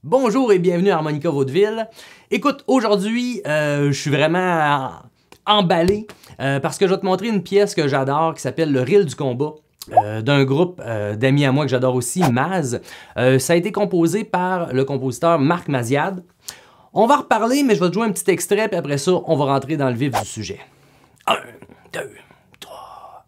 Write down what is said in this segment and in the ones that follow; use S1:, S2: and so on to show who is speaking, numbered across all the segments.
S1: Bonjour et bienvenue à Harmonica Vaudeville. Écoute, aujourd'hui, je suis vraiment emballé parce que je vais te montrer une pièce que j'adore qui s'appelle Le Reel du combat d'un groupe d'amis à moi que j'adore aussi, Maz. Ça a été composé par le compositeur Marc Maziad. On va reparler, mais je vais te jouer un petit extrait, puis après ça, on va rentrer dans le vif du sujet. 1, 2, 3,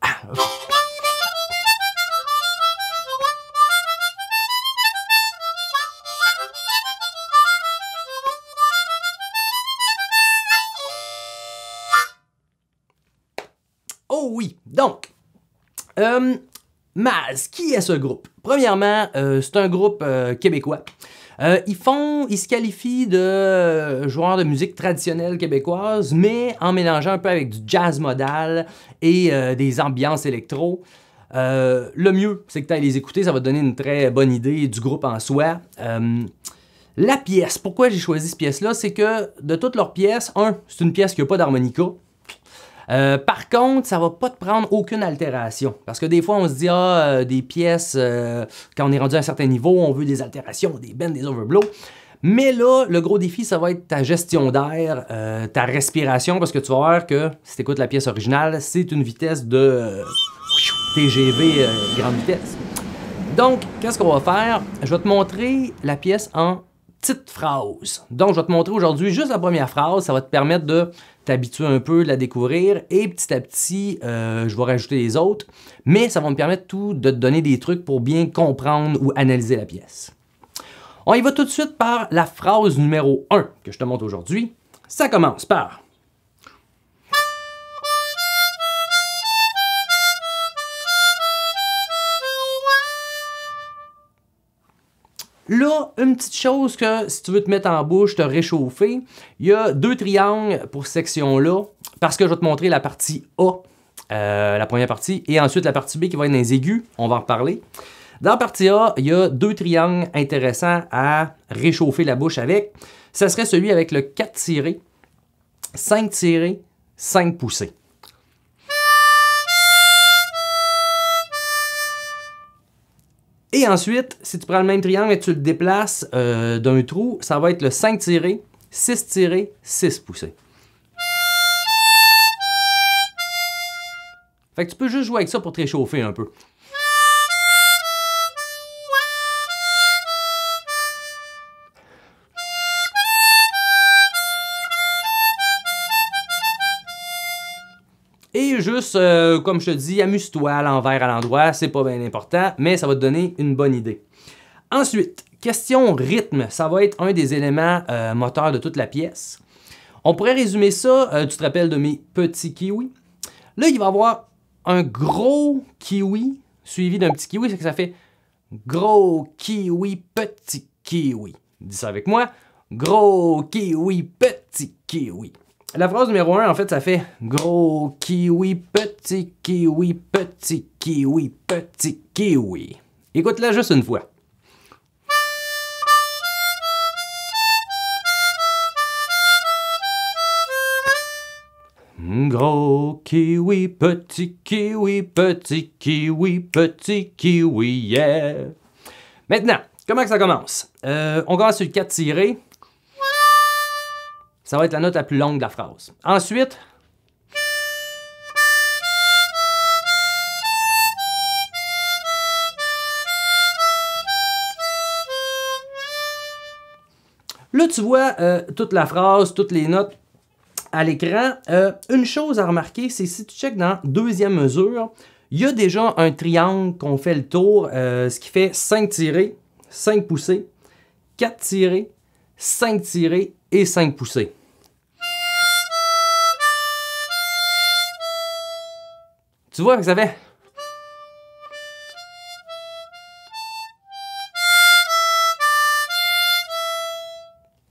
S1: Oh oui, donc, Maz, qui est ce groupe? Premièrement, c'est un groupe québécois. Ils se qualifient de joueurs de musique traditionnelle québécoise, mais en mélangeant un peu avec du jazz modal et des ambiances électro. Le mieux, c'est que tu ailles les écouter, ça va te donner une très bonne idée du groupe en soi. La pièce, pourquoi j'ai choisi cette pièce-là, c'est que de toutes leurs pièces, c'est une pièce qui n'a pas d'harmonica. Par contre, ça va pas te prendre aucune altération. Parce que des fois, on se dit, des pièces, quand on est rendu à un certain niveau, on veut des altérations, des bends, des overblows. Mais là, le gros défi, ça va être ta gestion d'air, ta respiration, parce que tu vas voir que, si tu écoutes la pièce originale, c'est une vitesse de TGV grande vitesse. Donc, qu'est-ce qu'on va faire? Je vais te montrer la pièce en petites phrases. Donc, je vais te montrer aujourd'hui juste la première phrase. Ça va te permettre de t'habituer un peu, de la découvrir. Et petit à petit, je vais rajouter les autres. Mais ça va me permettre tout de te donner des trucs pour bien comprendre ou analyser la pièce. On y va tout de suite par la phrase numéro 1 que je te montre aujourd'hui. Ça commence par... Là, une petite chose que si tu veux te mettre en bouche, te réchauffer, il y a 2 triangles pour cette section-là, parce que je vais te montrer la partie A, la première partie, et ensuite la partie B qui va être dans les aigus, on va en reparler. Dans la partie A, il y a 2 triangles intéressants à réchauffer la bouche avec. Ça serait celui avec le 4 tiré, 5 tiré, 5 poussé. Et ensuite, si tu prends le même triangle et tu le déplaces d'un trou, ça va être le 5 tiré, 6 tiré, 6 poussé. Fait que tu peux juste jouer avec ça pour te réchauffer un peu. Et juste, comme je te dis, amuse-toi à l'envers, à l'endroit, c'est pas bien important, mais ça va te donner une bonne idée. Ensuite, question rythme, ça va être un des éléments moteurs de toute la pièce. On pourrait résumer ça, tu te rappelles de mes petits kiwis? Là, il va y avoir un gros kiwi suivi d'un petit kiwi, c'est que ça fait gros kiwi, petit kiwi. Dis ça avec moi, gros kiwi, petit kiwi. La phrase numéro 1, en fait, ça fait gros kiwi, petit kiwi, petit kiwi, petit kiwi. Écoute-la juste une fois. Gros kiwi, petit kiwi, petit kiwi, petit kiwi, yeah! Maintenant, comment que ça commence? On commence sur le 4 tiré. Ça va être la note la plus longue de la phrase. Ensuite, là, tu vois toute la phrase, toutes les notes à l'écran. Une chose à remarquer, c'est si tu checkes dans deuxième mesure, il y a déjà un triangle qu'on fait le tour, ce qui fait 5 tirés, 5 poussés, 4 tirés, 5 tirés et 5 poussés. Tu vois que ça fait...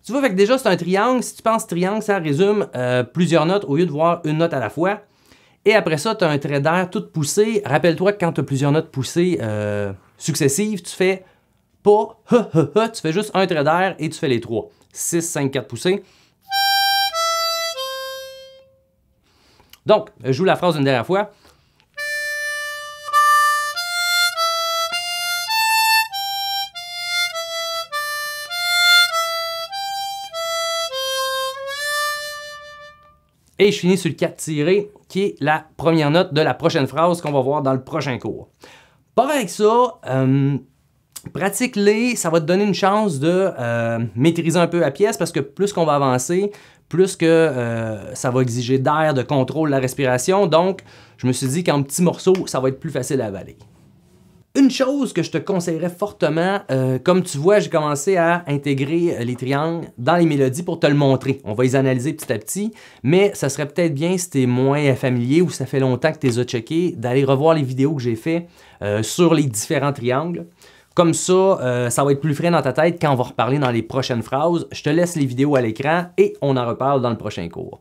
S1: Tu vois, fait que déjà, c'est un triangle. Si tu penses triangle, ça résume plusieurs notes au lieu de voir une note à la fois. Et après ça, tu as un trait d'air tout poussé. Rappelle-toi que quand tu as plusieurs notes poussées successives, tu fais pas ha ha ha, tu fais juste un trait d'air et tu fais les 3. 6, 5, 4 poussés. Donc, je joue la phrase une dernière fois. Et je finis sur le 4 tiré, qui est la première note de la prochaine phrase qu'on va voir dans le prochain cours. Par avec ça, pratique-les, ça va te donner une chance de maîtriser un peu la pièce parce que plus qu'on va avancer, plus que ça va exiger d'air, de contrôle de la respiration. Donc, je me suis dit qu'en petits morceaux, ça va être plus facile à avaler. Une chose que je te conseillerais fortement, comme tu vois, j'ai commencé à intégrer les triangles dans les mélodies pour te le montrer. On va les analyser petit à petit, mais ça serait peut-être bien si tu es moins familier ou si ça fait longtemps que tu les as checkés, d'aller revoir les vidéos que j'ai fait sur les différents triangles. Comme ça, ça va être plus frais dans ta tête quand on va reparler dans les prochaines phrases. Je te laisse les vidéos à l'écran et on en reparle dans le prochain cours.